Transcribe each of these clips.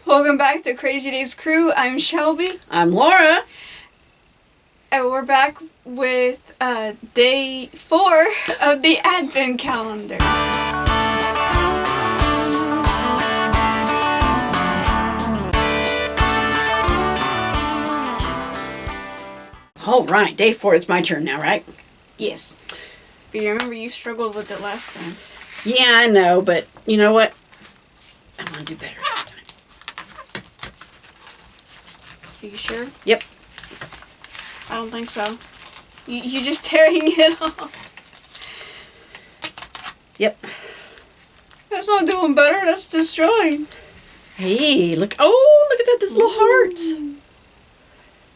Welcome back to Crazy Dave's Crew. I'm Shelby. I'm Laura. And we're back with day 4 of the Advent calendar. All right, day 4. It's my turn now, right? Yes. But you remember you struggled with it last time. Yeah, I know, but you know what? I'm going to do better this time. Are you sure? Yep. I don't think so. You're just tearing it off. Yep. That's not doing better. That's destroying. Hey, look. Oh, look at that. There's little hearts.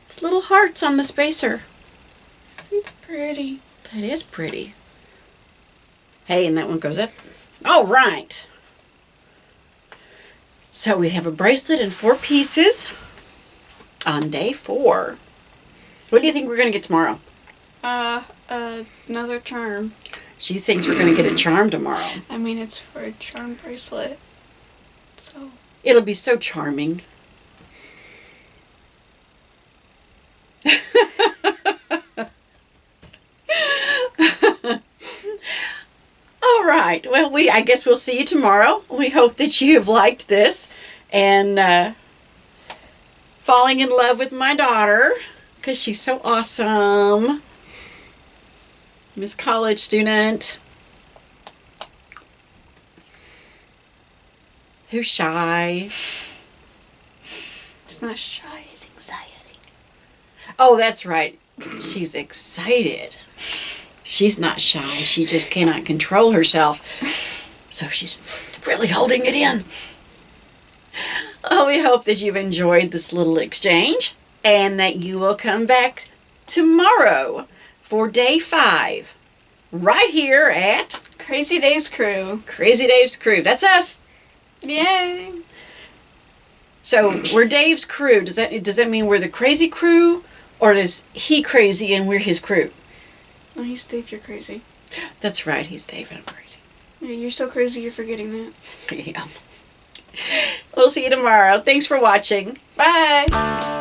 It's little hearts on the spacer. It's pretty. That is pretty. Hey, and that one goes up. All right. So we have a bracelet in 4 pieces on day 4. What do you think we're going to get tomorrow? Another charm. She thinks we're going to get a charm tomorrow. I mean, it's for a charm bracelet. So. It'll be so charming. All right. Well, I guess we'll see you tomorrow. We hope that you have liked this and falling in love with my daughter because she's so awesome. Miss College student who's shy. It's not shy, it's anxiety. Oh, that's right. She's excited. She's not shy. She just cannot control herself. So she's really holding it in. Oh, we hope that you've enjoyed this little exchange and that you will come back tomorrow for day 5 right here at Crazy Dave's Crew. Crazy Dave's Crew. That's us. Yay. So we're Dave's crew. Does that mean we're the crazy crew, or is he crazy and we're his crew? Oh, he's Dave, you're crazy. That's right, he's Dave and I'm crazy. Yeah, you're so crazy you're forgetting that. Yeah. We'll see you tomorrow. Thanks for watching. Bye.